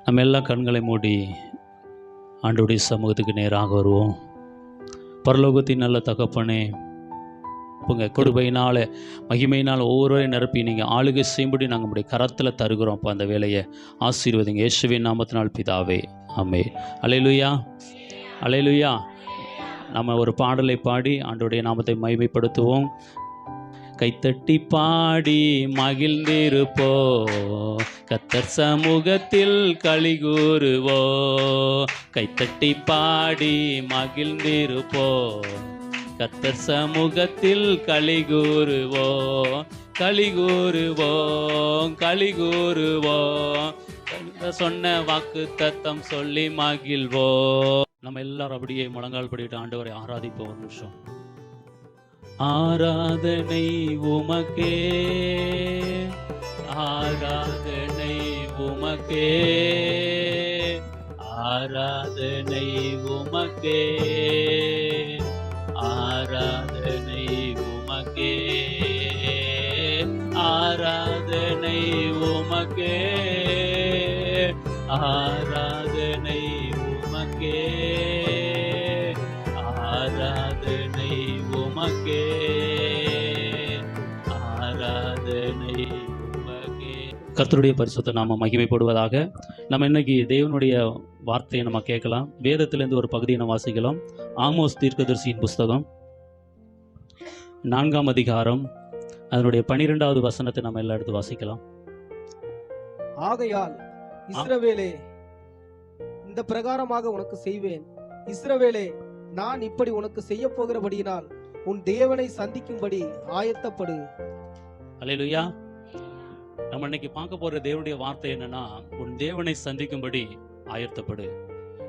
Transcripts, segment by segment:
நம்ம எல்லா கண்களை மூடி ஆண்டவருடைய சமூகத்துக்கு நேராக வருவோம். பரலோகத்தின் நல்ல தகப்பனே, உங்கள் கிருபையினால் மகிமையினால் ஒவ்வொருவரையும் நிரப்பி நீங்கள் ஆளுகை செய்யும்படி நாங்கள் நம்முடைய கரத்தில் தருகிறோம். அப்போ அந்த வேலையை ஆசீர்வதிங்க. இயேசுவின் நாமத்தினால் பிதாவே, ஆமென். அல்லேலூயா, அல்லேலூயா. நம்ம ஒரு பாடலை பாடி ஆண்டவருடைய நாமத்தை மகிமைப்படுத்துவோம். கைத்தட்டி பாடி மகிழ்ந்திருப்போ, கர்த்தர் சமூகத்தில் களிகூறுவோ. கைத்தட்டி பாடி மகிழ்ந்திருப்போ, கர்த்தர் சமூகத்தில் களிகூறுவோ, களிகூறுவோ, களிகூறுவோ. சொன்ன வாக்கு தத்தம் சொல்லி மகிழ்வோ. நம்ம எல்லாரும் அப்படியே முழங்கால் படிட்டு ஆண்டவரை ஆராதிப்போம். ஒரு நிமிஷம். ஆராதனை உமக்கே, ஆராதனை உமக்கே, ஆராதனை உமக்கே, ஆராதனை உமக்கே, ஆராதனை உமக்கே, ஆராதனை உமக்கே, ஆராதனை உமக்கே, ஆராதனை உமக்கே. கர்த்தருடைய பரிசுத்த நாமம் மகிமைப்படுவதாக. நம்ம இன்னைக்கு தேவனுடைய வார்த்தையை நம்ம கேட்கலாம். வேதத்திலிருந்து ஒரு பகுதியை நம்ம வாசிக்கலாம். ஆமோஸ் தீர்க்கதரிசியின் புஸ்தகம் 4ஆம் அதிகாரம் அதனுடைய 12வது வசனத்தை நம்ம எல்லா எடுத்து வாசிக்கலாம். ஆகையால் இஸ்ரவேலே, இந்த பிரகாரமாக உனக்கு செய்வேன். இஸ்ரவேலே, நான் இப்படி உனக்கு செய்ய போகிறபடியினால் உன் தேவனை சந்திக்கும்படி ஆயத்தப்படு. அல்லேலூயா. நம்ம இன்னைக்கு பார்க்க போற தேவனுடைய வார்த்தை என்னன்னா, உன் தேவனை சந்திக்கும்படி ஆயத்தப்படு.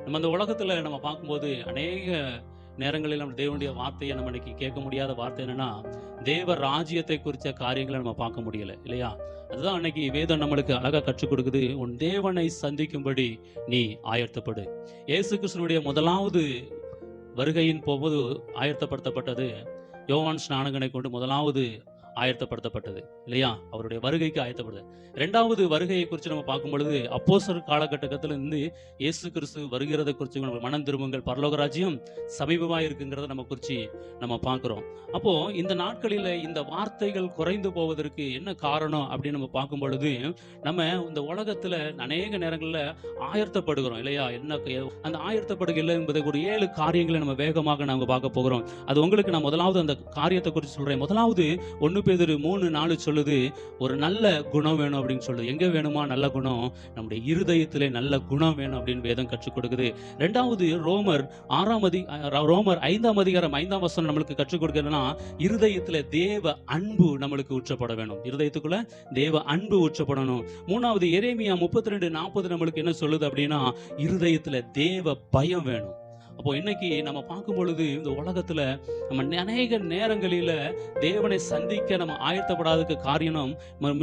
நம்ம இந்த உலகத்துல நம்ம பார்க்கும்போது அநேக நேரங்களில் நம்ம தேவனுடைய வார்த்தையை நம்ம இன்னைக்கு கேட்க முடியாத வார்த்தை என்னன்னா, தேவ ராஜ்யத்தை குறித்த காரியங்களை நம்ம பார்க்க முடியல, இல்லையா? அதுதான் அன்னைக்கு வேதம் நம்மளுக்கு அழகா கற்றுக் கொடுக்குது. உன் தேவனை சந்திக்கும்படி நீ ஆயத்தப்படு. இயேசு கிறிஸ்துவினுடைய முதலாவது வருகையின் போது ஆயத்தப்படுத்தப்பட்டது யோவான் ஸ்நானகனை கொண்டு முதலாவது ஆயத்தப்படுத்தப்பட்டது, இல்லையா? அவருடைய வருகைக்கு ஆயத்தப்படுது. 2வது வருகையை குறித்து நம்ம பார்க்கும் பொழுது அப்போஸ்தலர் காலகட்டத்தில் இருந்து இயேசு கிறிஸ்து வருகிறதை குறித்து மனம் திரும்புங்கள், பரலோக ராஜ்யம் சமீபமாக இருக்குங்கிறத நம்ம குறித்து நம்ம பார்க்குறோம். அப்போ இந்த நாட்களில் இந்த வார்த்தைகள் குறைந்து போவதற்கு என்ன காரணம் அப்படின்னு நம்ம பார்க்கும் பொழுது, நம்ம இந்த உலகத்தில் அநேக நேரங்களில் ஆயத்தப்படுகிறோம், இல்லையா? என்ன அந்த ஆயத்தப்படுகையில் என்பதை ஒரு 7 காரியங்களை நம்ம வேகமாக நாங்கள் பார்க்க போகிறோம். அது உங்களுக்கு நான் முதலாவது அந்த காரியத்தை குறித்து சொல்கிறேன். முதலாவது 1 பேதுரு 3:4 சொல்லுது, ஒரு நல்ல குணம் வேணும் அப்படின்னு சொல்லுது. எங்க வேணுமா நல்ல குணம்? நம்முடைய இருதயத்திலே நல்ல குணம் வேணும் அப்படின்னு வேதம் கற்றுக் கொடுக்குது. 2வது ரோமர் 5ஆம் அதிகாரம் 5ஆம் வசனம் நம்மளுக்கு கற்றுக் கொடுக்கிறதுனா, இருதயத்துல தேவ அன்பு நம்மளுக்கு ஊற்றப்பட வேணும். இருதயத்துக்குள்ள தேவ அன்பு ஊற்றப்படணும். 3வது எரேமியா 32:40 நம்மளுக்கு என்ன சொல்லுது அப்படின்னா, இருதயத்துல தேவ பயம் வேணும். அப்போ இன்னைக்கு நம்ம பார்க்கும் பொழுது இந்த உலகத்துல நம்ம அநேக நேரங்களில தேவனை சந்திக்க நம்ம ஆயத்தப்படாததுக்கு காரணம்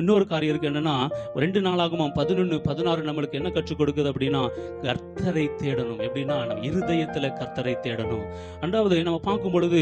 இன்னொரு காரியம் இருக்கு. என்னன்னா, 2 நாளாகமம் 11:16 நம்மளுக்கு என்ன கற்றுக் கொடுக்குது அப்படின்னா, கர்த்தரை தேடணும். எப்படின்னா, நம்ம இருதயத்துல கர்த்தரை தேடணும். 2வது நம்ம பார்க்கும் பொழுது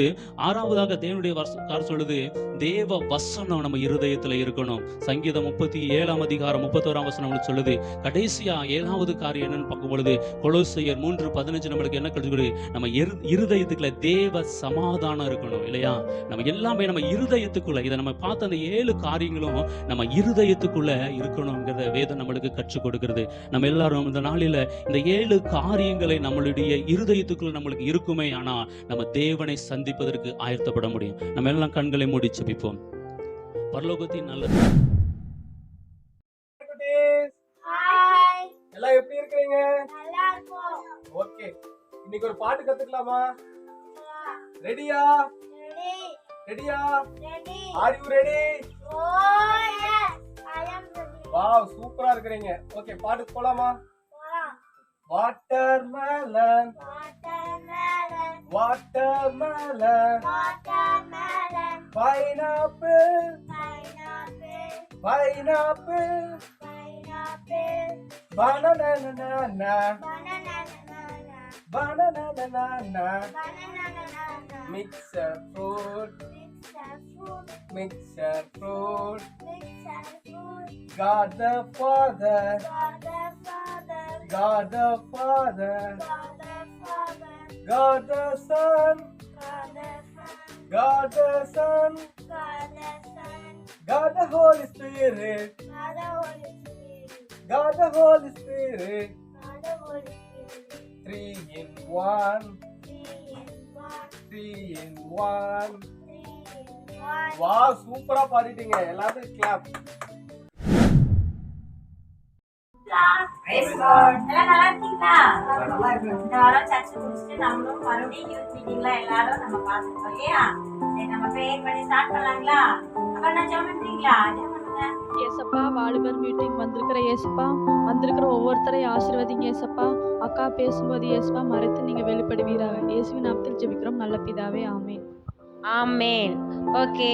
6வதாக தேவனுடைய சொல்லுது, தேவ வசனம் நம்ம இருதயத்துல இருக்கணும். சங்கீதம் 37ஆம் அதிகாரம் 31ஆம் வசனம் சொல்லுது. கடைசியா 7வது காரியம் என்னன்னு பார்க்கும் பொழுது கொலோசையர் 3:15 நம்மளுக்கு என்ன கற்றுக் நம்ம இருதயத்துக்குள்ள தேவ சமாதானம் இருக்கணும், இல்லையா? நம்ம எல்லாமே நம்ம இருதயத்துக்குள்ள, இதை நம்ம பார்த்த அந்த 7 காரியங்களும் நம்ம இருதயத்துக்குள்ள இருக்கணும்ங்கிறத வேதம் நம்மளுக்கு கற்றுக் கொடுக்கிறது. நம்ம எல்லாரும் இந்த நாளில இந்த 7 காரியங்களை நம்மளுடைய இருதயத்துக்குள்ள நம்மளுக்கு இருக்குமே, ஆனா நம்ம தேவனை சந்திப்பதற்கு ஆயத்தப்பட முடியும். நம்ம எல்லாம் கண்களை மூடி ஜெபிப்போம். பரலோகத்தின் நல்ல எல்லாம் எப்படி இருக்கீங்க? ஓகே, இன்னைக்கு ஒரு பாட்டு கத்துக்கலாமா? ரெடியா? ரெடியா? Are you ready? வாவ், சூப்பரா இருக்கீங்க. ஓகே, பாட்டுக்கு போலாமா? Watermelon, watermelon, pineapple, pineapple, banana, banana, mixer fruit, God the Father, God the Father, God the Son, God the Son, God the Holy Spirit, God the Holy Spirit, 3 in 1, 3 in 1. Wow, சூப்பரா பாடிட்டீங்க. எல்லாரும் clap. Praise God. எல்லாம் நல்லா இருக்கீங்களா? இந்த வாரம் search முடிச்சுட்டு நம்மளும் மறுபடியும் யூத் மீட்டிங்ல எல்லாரும் நம்ம பார்த்துட்டோம் இல்லையா? சரி, நம்ம ப்ரேயர் பண்ணி ஸ்டார்ட் பண்ணலாங்களா? அப்புறம் நான் ஜெபம் பண்றீங்களா? ஜெபம் பண்ணுங்க. ஏசப்பா, வாலிபர் மீட்டிங் வந்திருக்கிற ஏசப்பா, வந்திருக்கிற ஒவ்வொருத்தரையும் ஆசீர்வதிங்க ஏசப்பா. அக்கா பேசும்போது ஏசப்பா மறைத்து நீங்க வெளிப்படுவீராக. இயேசுவின் நாமத்தில் ஜெபிக்கிறோம் நல்ல பிதாவே, ஆமென். ஆமென். ஓகே,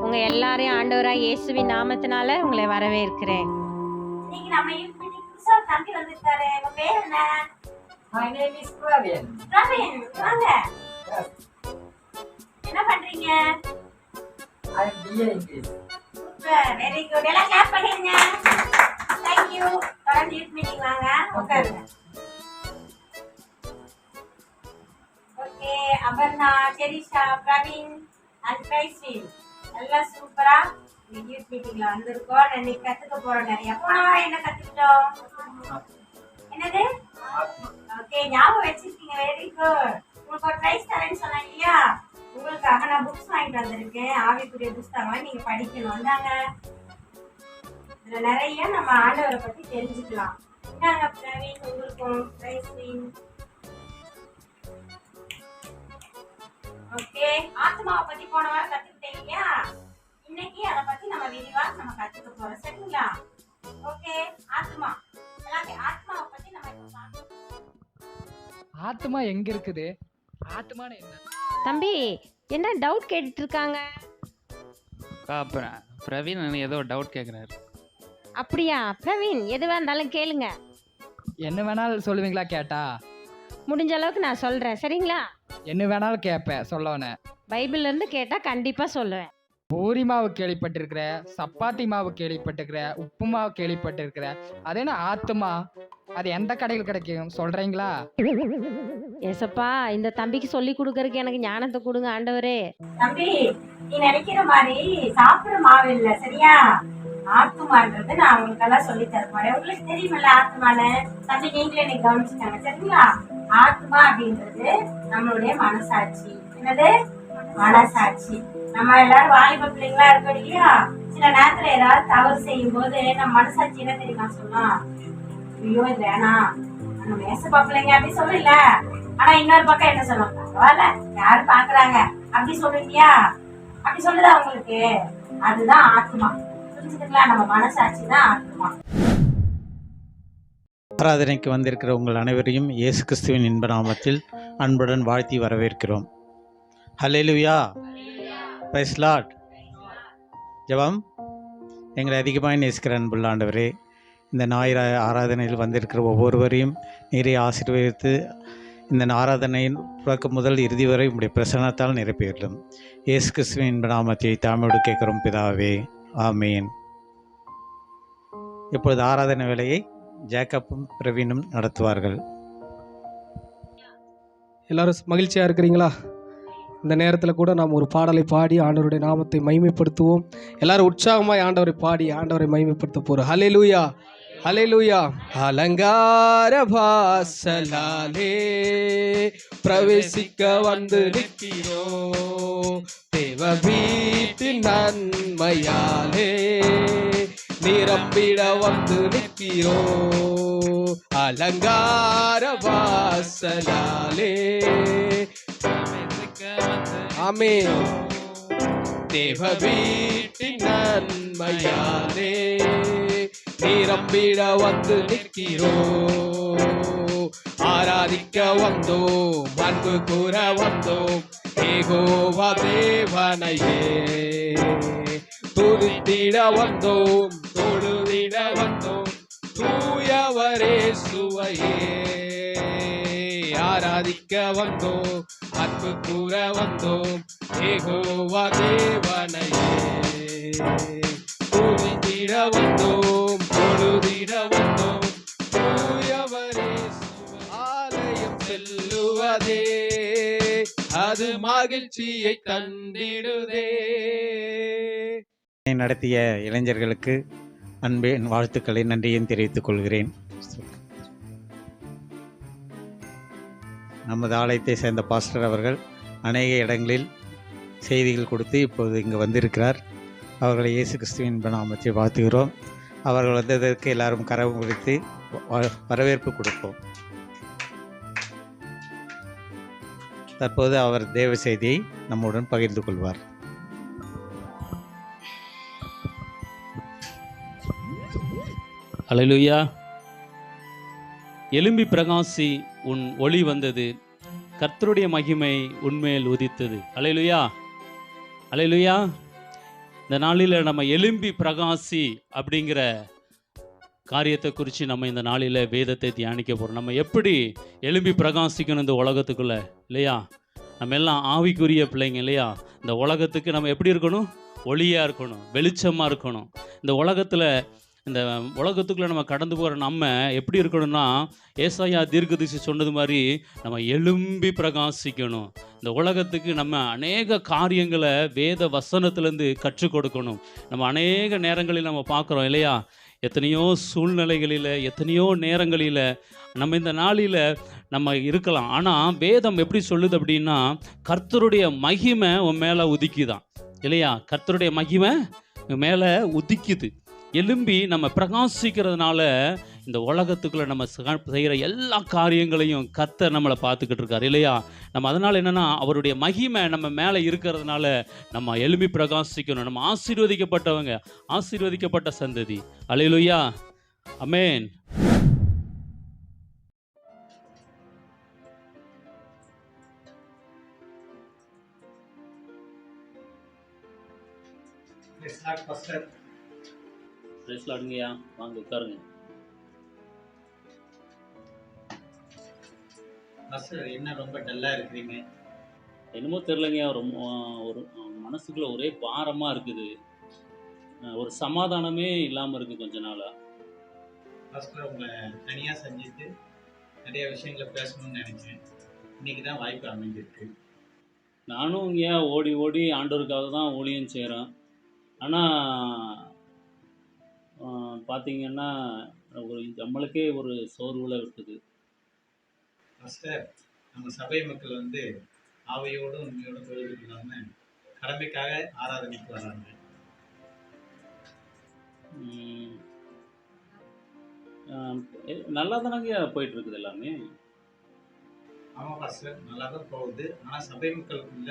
உங்க எல்லாரையும் ஆண்டவராய் இயேசுவின் நாமத்தினால உங்களை வரவேற்கிறேன். இன்னைக்கு நம்ம யூத் மீட்டிங் புதுசா தம்பி வந்திருக்காரு. உங்க பேர் என்ன? My name is Praveen. Praveen, வாங்க. Yes, என்ன பண்றீங்க? I am BA English. Super, very good. எல்லாம் கிளாப் பண்ணிருங்க. Thank you. தொடர்ந்து யூத் மீட்டிங் வாங்க. உட்காருங்க. ஓகே, அபர்ணா, செரிஷா, பிரவீன் அண்ட் கிரைஸ்டின் எல்லாம் சூப்பரா யூத் மீட்டிங்ல வந்திருக்கோம். இன்னைக்கு கத்துக்க போறோம் நிறைய. போன வாரம் என்ன கத்துக்கிட்டோம்? என்னது? ஓகே, ஞாபகம் வச்சிருக்கீங்க. Very good. உங்களுக்கு ஒரு பிரைஸ் தரேன்னு சொன்னாங்க இல்லையா? உங்களுக்காக நான் புக்ஸ் வாங்கிட்டு வந்திருக்கேன். ஆவிக்குரிய புஸ்தகம் நீங்க படிக்கணும். இந்தாங்க, இதுல நிறைய நம்ம ஆண்டவரை பத்தி தெரிஞ்சுக்கலாம். இந்தாங்க பிரவீன், உங்களுக்கும் கிரைஸ்டின். ஓகே, ஆத்மாவை பத்தி போன வாரம் கத்துக்கிட்டேன் இல்லையா? இன்னைக்கு அத பத்தி நம்ம விரிவா நம்ம கத்துக்க போறோம். சரிங்களா? ஓகே, ஆத்மா. எல்லாரும் ஆத்மாவை பத்தி நம்ம இப்ப பார்க்கலாம். ஆத்மா எங்க இருக்குது? ஆத்மான்னு என்ன? தம்பி, என்ன டவுட் கேட்டுட்டு இருக்காங்க? பிரவீன் ஏதோ டவுட் கேட்குறாரு. அப்படியா? பிரவீன், எதுவா இருந்தாலும் கேளுங்க. என்ன வேணாலும் சொல்லுவீங்களா கேட்டா? முடிஞ்ச அளவுக்கு நான் சொல்றேன். சரிங்களா? என்ன வேணாலும் கேட்பேன் சொல்லணும். பைபிள்ல இருந்து கேட்டா கண்டிப்பா சொல்லுவேன். பூரி மாவு கேள்விப்பட்டிருக்கிற, சப்பாத்தி மாவு கேள்விப்பட்டிருக்கிற, உப்பு மாவு கேள்விப்பட்டிருக்கிற, அது என்ன ஆத்மா? அது எந்த கடையில் கிடைக்கும் சொல்றீங்களா? ஏசப்பா, இந்த தம்பிக்கு சொல்லி கொடுக்கறதுக்கு எனக்கு ஞானத்தை கொடுங்க ஆண்டவரே. தம்பி, நீ நினைக்கிற மாதிரி சாப்பிடுற மாவு இல்ல, சரியா? ஆத்மான்றது நான் உங்களுக்கு எல்லாம் சொல்லி தர போறேன். உங்களுக்கு தெரியுமில்ல ஆத்மான்னு? தம்பி, நீங்களே எனக்கு கவனிச்சுக்காங்க. சரிங்களா? ஆத்மா அப்படின்றது நம்மளுடைய மனசாட்சி. என்னது? மனசாட்சி. நம்ம எல்லாரும் வாலிப பிள்ளைங்களா இருக்கோம் இல்லையா? சில நேரத்துல ஏதாவது தவறு செய்யும் போது நம்ம மனசாட்சி என்ன தெரியுமா சொல்லலாம்? ஐயோ, இது வேணாம், நம்ம மேசப்பா பிள்ளைங்க அப்படி சொல்லல. ஆனா இன்னொரு பக்கம் என்ன சொல்லுவாங்க? பரவாயில்ல, யாரும் பாக்குறாங்க அப்படி சொல்லுவியா? அப்படி சொல்லுதா உங்களுக்கு? அதுதான் ஆத்மா. புரிஞ்சுக்கலாம்? நம்ம மனசாட்சி தான் ஆத்மா. ஆராதனைக்கு வந்திருக்கிற உங்கள் அனைவரையும் இயேசு கிறிஸ்துவின் இன்ப நாமத்தில் அன்புடன் வாழ்த்தி வரவேற்கிறோம். ஹல்லேலூயா, பிரைஸ் லார்ட். ஜெபம். எங்களை அதிகமாக நேசிக்கிற அன்புள்ள ஆண்டவரே, இந்த ஞாயிறு ஆராதனையில் வந்திருக்கிற ஒவ்வொருவரையும் நீரை ஆசீர்வதித்து இந்த ஆராதனையின் தொடக்கம் முதல் இறுதி வரை உங்களுடைய பிரசன்னத்தால் நிரப்பியுள்ளோம். இயேசு கிறிஸ்துவின் இன்ப நாமத்தை தாமோடு கேட்கிறோம் பிதாவே, ஆமேன். இப்பொழுது ஆராதனை வேலையை ஜேக்கப்பும் பிரவீனும் நடத்துவார்கள். எல்லாரும் மகிழ்ச்சியா இருக்கிறீங்களா? இந்த நேரத்தில் கூட நாம் ஒரு பாடலை பாடி ஆண்டவருடைய நாமத்தை மகிமைப்படுத்துவோம். எல்லாரும் உற்சாகமாய் ஆண்டவரை பாடி ஆண்டவரை மகிமைப்படுத்த போறோம். ஹல்லேலூயா, ஹல்லேலூயா. அலங்கார வாசலாலே பிரவேசிக்க வந்து நிற்கிறோம், தேவ வீட்டின் நன்மையாலே நிரம்பிட வந்து நிற்கிறோம். அலங்கார வாசலாலே ஆமென். தேவ வீட்டின் நன்மையாலே நிரம்பிட வந்து நிற்கிறோம். ஆராதிக்க வந்தோம், அன்பு கூற வந்தோம், யெகோவா தேவனையே துதித்திட வந்தோம், தொழுதிட வந்தோம், தூயவரே சுவையே. ஆராதிக்க வந்தோம், அன்பு கூற வந்தோம், யெகோவா தேவனையே துதித்திட வந்தோம், தொழுதிட வந்தோம், தூயவரே அது மகிழ்ச்சியை தந்திடுதே. நடத்திய இளைஞர்களுக்கு அன்பின் வாழ்த்துக்களை நன்றியும் தெரிவித்துக் கொள்கிறேன். நமது ஆலயத்தை சேர்ந்த பாஸ்டர் அவர்கள் அநேக இடங்களில் செய்திகள் கொடுத்து இப்போது இங்கு வந்திருக்கிறார். அவர்களை இயேசு கிறிஸ்துவின் நாமத்தை வாழ்த்துகிறோம். அவர்கள் வந்ததற்கு எல்லாரும் கரம் குறித்து வரவேற்பு கொடுப்போம். தற்போது அவர் தேவ செய்தியை நம்முடன் பகிர்ந்து கொள்வார். அல்லேலூயா. எழும்பி பிரகாசி, உன் ஒளி வந்தது, கர்த்தருடைய மகிமை உன்மேல் உதித்தது. அல்லேலூயா, அல்லேலூயா. இந்த நாளில் நம்ம எழும்பி பிரகாசி அப்படிங்கிற காரியத்தை குறித்து நம்ம இந்த நாளில் வேதத்தை தியானிக்க போகிறோம். நம்ம எப்படி எழும்பி பிரகாசிக்கணும் இந்த உலகத்துக்குள்ளே, இல்லையா? நம்ம எல்லாம் ஆவிக்குரிய பிள்ளைங்க, இல்லையா? இந்த உலகத்துக்கு நம்ம எப்படி இருக்கணும்? ஒளியாக இருக்கணும், வெளிச்சமாக இருக்கணும். இந்த உலகத்துக்குள்ளே நம்ம கடந்து போகிற நம்ம எப்படி இருக்கணும்னா, ஏசாயா தீர்க்கதரிசி சொன்னது மாதிரி நம்ம எழும்பி பிரகாசிக்கணும். இந்த உலகத்துக்கு நம்ம அநேக காரியங்களை வேத வசனத்துலேருந்து கற்றுக் கொடுக்கணும். நம்ம அநேக நேரங்களில் நம்ம பார்க்குறோம், இல்லையா? எத்தனையோ சூழ்நிலைகளில், எத்தனையோ நேரங்களில் நம்ம இந்த நாளில் நம்ம இருக்கலாம். ஆனால் வேதம் எப்படி சொல்லுது அப்படின்னா, கர்த்தருடைய மகிமை உன் மேலே உதிக்குதான், இல்லையா? கர்த்தருடைய மகிமை மேலே உதிக்குது. எழும்பி நம்ம பிரகாசிக்கிறதுனால இந்த உலகத்துக்குள்ளே நம்ம செய்கிற எல்லா காரியங்களையும் கர்த்தர் நம்மளை பார்த்துக்கிட்டு இருக்கார், இல்லையா? நம்ம அதனால் என்னென்னா, அவருடைய மகிமை நம்ம மேலே இருக்கிறதுனால நம்ம எழும்பி பிரகாசிக்கணும். நம்ம ஆசீர்வதிக்கப்பட்டவங்க, ஆசீர்வதிக்கப்பட்ட சந்ததி. அல்லேலூயா, ஆமென். பேசலாடுங்கய்யா, வாங்க உட்காருங்க. என்ன ரொம்ப டல்லாக இருக்கிறீங்க? என்னமோ தெரிலங்கய்யா, ரொம்ப ஒரு மனசுக்குள்ள ஒரே பாரமாக இருக்குது. ஒரு சமாதானமே இல்லாமல் இருக்குது கொஞ்ச நாளாக. பாஸ்டர், உங்களை தனியாக செஞ்சுட்டு நிறைய விஷயங்களை பேசணும்னு நினைச்சேன். இன்னைக்கு தான் வாய்ப்பு அமைஞ்சிருக்கு. நானும் இங்கேயா ஓடி ஓடி ஆண்டவருக்காக தான் ஊழியம் செய்கிறேன். ஆனால் பார்த்தீங்கன்னா நம்மளுக்கே ஒரு சோர்வில் இருக்குது. பாஸ்டர், நம்ம சபை மக்கள் ஆவையோடு உண்மையோடு தொழுது இல்லாமல் கடமைக்காக ஆராதனைக்கு வராங்க. நல்லா தானங்க போயிட்டு இருக்குது எல்லாமே. ஆமாம் பாஸ்டர், நல்லா தான் போகுது. ஆனால் சபை மக்களுக்குள்ள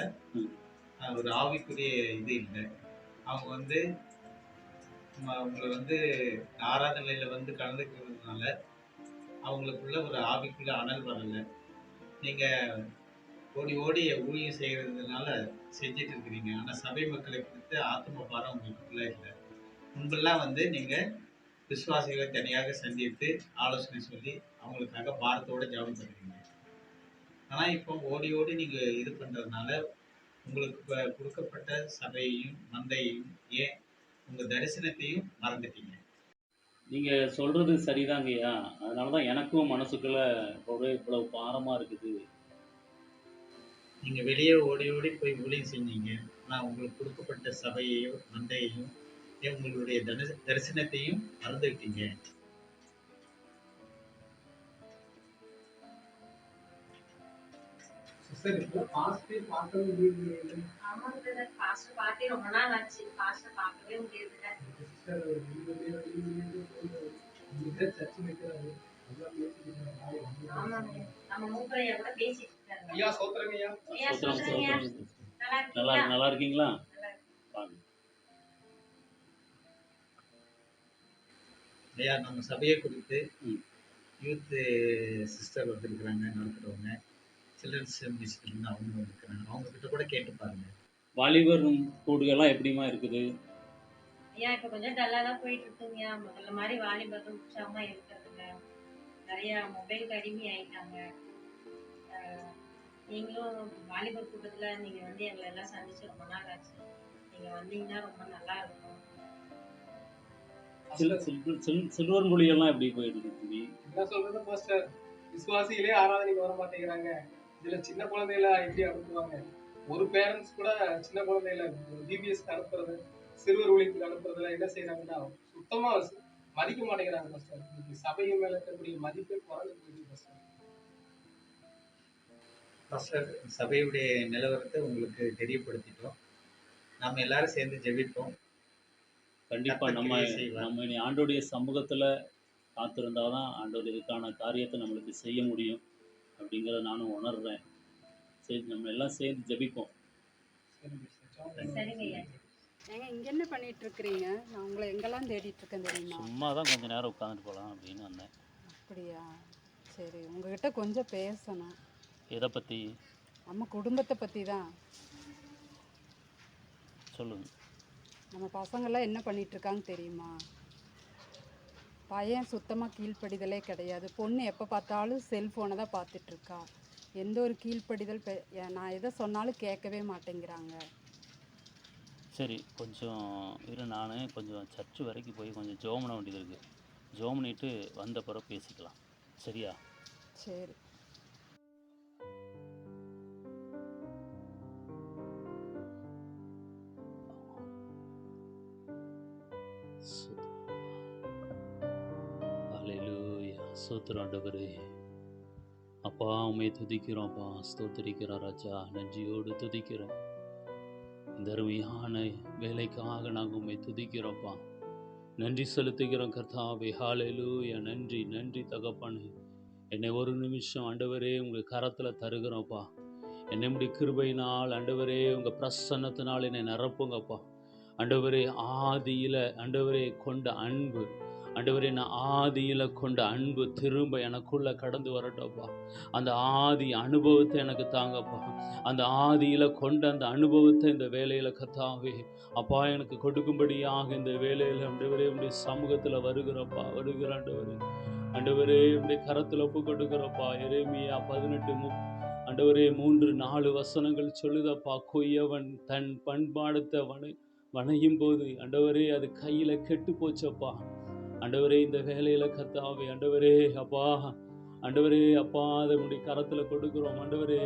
ஒரு ஆவிக்குரிய இது இல்லை. அவங்க உங்களை ஆராதனையில் கலந்துக்கிறதுனால அவங்களுக்குள்ள ஒரு ஆவிக்குள்ள அனல் வரலை. நீங்கள் ஓடி ஓடி ஊழியம் செய்கிறதுனால செஞ்சிட்டு இருக்கிறீங்க. ஆனால் சபை மக்களை குறித்து ஆத்ம பாரம் உங்களுக்குள்ள இல்லை. முன்பெல்லாம் நீங்கள் விசுவாசிகளை தனியாக சந்தித்து ஆலோசனை சொல்லி அவங்களுக்காக பாரத்தோடு ஜெபம் பண்ணுறீங்க. ஆனால் இப்போ ஓடி ஓடி நீங்கள் இது பண்ணுறதுனால உங்களுக்கு இப்போ கொடுக்கப்பட்ட சபையையும் மந்தையையும், ஏன் உங்கள் தரிசனத்தையும் மறந்துட்டீங்க. நீங்கள் சொல்கிறது சரிதாங்கய்யா. அதனால தான் எனக்கும் மனசுக்குள்ளே ஒரே இவ்வளவு பாரமாக இருக்குது. நீங்கள் வெளியே ஓடி ஓடி போய் ஊழியம் செஞ்சீங்க. ஆனால் உங்களுக்கு கொடுக்கப்பட்ட சபையையும் மந்தையையும், ஏன் உங்களுடைய தரிசனத்தையும் மறந்துவிட்டீங்க. ரொம்ப நாள் ஆச்சு, பாஸ்டர் பார்க்கவே முடியல. நம்ம மூப்பரையா கூட பேசிட்டு இருக்காங்க. ஐயா சோத்திரங்க ஐயா. ஐயா சொல்லுங்க. நல்லா இருக்கீங்களா? ஐயா, நம்ம சபையை குறித்து யூத் சிஸ்டர் வந்திருக்கிறாங்க, நடத்துகிறவங்க, சில்ட்ரன்ஸ் மினிஸ்டர்னு அவங்க வந்திருக்கிறாங்க. அவங்கக்கிட்ட கூட கேட்டு பாருங்க. வாலிபர் கூடுகள்லாம் எப்படிமா இருக்குது? ஐயா இப்போ கொஞ்சம் டல்லாக தான் போயிட்டு இருக்குங்க. முதல்ல மாதிரி வாலிபர்கள் உற்சாகமாக இருக்கிறதுங்க. நிறையா மொபைலுக்கு அடிமை ஆயிட்டாங்க. நீங்களும் வாலிபர் கூட்டத்தில் நீங்கள் எங்களை எல்லாம் சந்திச்சு ரொம்ப நாள் ஆச்சு. நீங்கள் வந்தீங்கன்னா ரொம்ப நல்லா இருக்கும். சில்வர் மொழியெல்லாம் எப்படி போயிட்டு இருக்கு? என்ன சொல்றது பாஸ்டர், விசுவாசிகளே ஆராதனைக்கு வர மாட்டேங்கிறாங்க. இதுல சின்ன குழந்தைகள எப்படி அனுப்புவாங்க? ஒரு பேரண்ட்ஸ் கூட சின்ன குழந்தைகள டிபிஎஸ்க்கு அனுப்புறது, சிறுவர் ஊழியத்துக்கு அனுப்புறதுல என்ன செய்யறாங்கன்னா சுத்தமா மதிக்க மாட்டேங்கிறாங்க பாஸ்டர். இன்னைக்கு சபையின் மேல இருக்கக்கூடிய மதிப்பே குறைஞ்சு போயிடுச்சு பாஸ்டர். பாஸ்டர், சபையுடைய நிலவரத்தை உங்களுக்கு தெரியப்படுத்திட்டோம். நாம் எல்லாரும் சேர்ந்து ஜெபிப்போம். கண்டிப்பா கர்த்தர் நம்ம கிரியை செய்வார். நம்ம இனி ஆண்டோடைய சமூகத்துல காத்திருந்தாதான் ஆண்டவர் இதுக்கான காரியத்தை நம்மளுக்கு செய்ய முடியும் அப்படிங்கிறத நானும் உணர்றேன். சரி, நம்ம எல்லாம் சேர்ந்து ஜெபிப்போம். சரி பாஸ்டர். சரிங்க ஐயா. ஏங்க இங்க என்ன பண்ணிட்டு இருக்கிறீங்க? நான் உங்களை எங்கெல்லாம் தேடிட்டு இருக்கேன் தெரியுமா? சும்மா தான் கொஞ்ச நேரம் உட்காந்துட்டு போகலாம் அப்படின்னு வந்தேன். அப்படியா? சரி, உங்ககிட்ட கொஞ்சம் பேசணும். எதை பற்றி நம்ம குடும்பத்தை பற்றி தான். சொல்லுங்க. நம்ம பசங்கள்லாம் என்ன பண்ணிட்டு இருக்காங்க தெரியுமா? பையன் சுத்தமாக கீழ்ப்படிதலே கிடையாது. பொண்ணு எப்போ பார்த்தாலும் செல்ஃபோனை தான் பார்த்துட்டு இருக்கா. எந்த ஒரு கீழ்ப்படிதல் நான் எதை சொன்னாலும் கேட்கவே மாட்டேங்கிறாங்க. சரி, கொஞ்சம் இரு, நான் கொஞ்சம் சர்ச்சு வரைக்கும் போய் கொஞ்சம் ஜெபம் பண்ண வேண்டியது இருக்குது. ஜெபம் பண்ணிட்டு வந்த பிறகு பேசிக்கலாம். சரியா? சரி. ஹல்லேலூயா. ஸ்தோத்திரம் ஆண்டவரே. அப்பா, உம்மை துதிக்கிறோம்ப்பா, ஸ்தோத்திரிக்கிறோம் ராஜா, நன்றியோடு துதிக்கிறோம். இந்த அருமையான வேலைக்காக நாங்கள் உம்மை துதிக்கிறோம்ப்பா, நன்றி செலுத்துகிறோம் கர்த்தாவே. ஹல்லேலூயா. நன்றி நன்றி தகப்பனே. என்னை ஒரு நிமிஷம் ஆண்டவரே உங்கள் கரத்தில் தருகிறோம்ப்பா. என்னை உம்முடைய கிருபையினால் ஆண்டவரே உங்கள் பிரசன்னத்தினால் என்னை நிரப்புங்கப்பா. ஆண்டவரே, ஆதியில் ஆண்டவரே கொண்ட அன்பு, ஆண்டவரே நான் ஆதியில் கொண்ட அன்பு திரும்ப எனக்குள்ளே கடந்து வரட்டப்பா. அந்த ஆதி அனுபவத்தை எனக்கு தாங்கப்பா. அந்த ஆதியில் கொண்ட அந்த அனுபவத்தை இந்த வேலையில் கர்த்தாவே அப்பா எனக்கு கொடுக்கும்படியாக இந்த வேலையில் ஆண்டவரே உடைய சமூகத்தில் வருகிறப்பா, வருகிற ஆண்டவரே. ஆண்டவரே உடைய கரத்தில் ஒப்பு கொடுக்குறப்பா. எரேமியா 18 ஆண்டவரே 3-4 வசனங்கள் சொல்லுதப்பா. கொய்யவன் தன் பண்பாடத்தை வணையும் போது ஆண்டவரே அது கையில் கெட்டு போச்சப்பா. ஆண்டவரே இந்த வேலையில் கர்த்தாவே ஆண்டவரே அப்பா, ஆண்டவரே அப்பா அதனுடைய கரத்தில் கொடுக்குறோம். ஆண்டவரே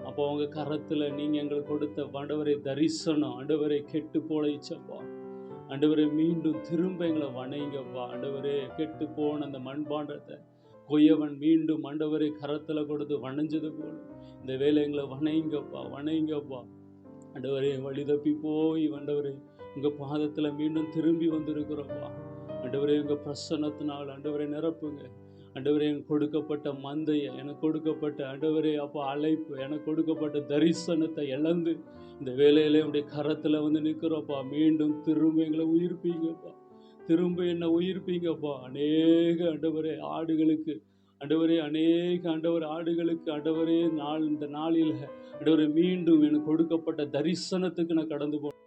அப்போ உங்கள் கரத்தில் நீங்கள் எங்களுக்கு கொடுத்த ஆண்டவரே தரிசனம் ஆண்டவரே கெட்டு போயிச்சப்பா. ஆண்டவரே மீண்டும் திரும்ப எங்களை வணைங்கப்பா. ஆண்டவரே கெட்டு போன அந்த மண்பாண்டத்தை கொய்யவன் மீண்டும் ஆண்டவரே கரத்தில் கொடுத்து வணைஞ்சது போல இந்த வேலை எங்களை வணைங்கப்பா, வணைங்கப்பா. ஆண்டவரே வழி தப்பி போய் ஆண்டவரே உங்கள் பாதத்தில் மீண்டும் திரும்பி வந்திருக்கிறோம்ப்பா. ஆண்டவரே உங்கள் பிரசன்னத்தினால் ஆண்டவரை நிரப்புங்க. ஆண்டவரே எனக்கு கொடுக்கப்பட்ட மந்தையை, எனக்கு கொடுக்கப்பட்ட ஆண்டவரே அப்பா அழைப்பு, எனக்கு கொடுக்கப்பட்ட தரிசனத்தை இழந்து இந்த வேலையில உடைய கரத்தில் வந்து நிற்கிறோப்பா. மீண்டும் திரும்ப எங்களை உயிர்ப்பீங்கப்பா, திரும்ப என்னை உயிர்ப்பீங்கப்பா. அநேக ஆண்டவரே ஆடுகளுக்கு ஆண்டவரே, அநேக ஆண்டவர் ஆடுகளுக்கு ஆண்டவரே இந்த நாளில் ஆண்டவரே மீண்டும் எனக்கு கொடுக்கப்பட்ட தரிசனத்துக்கு நான் கடந்து போனேன்.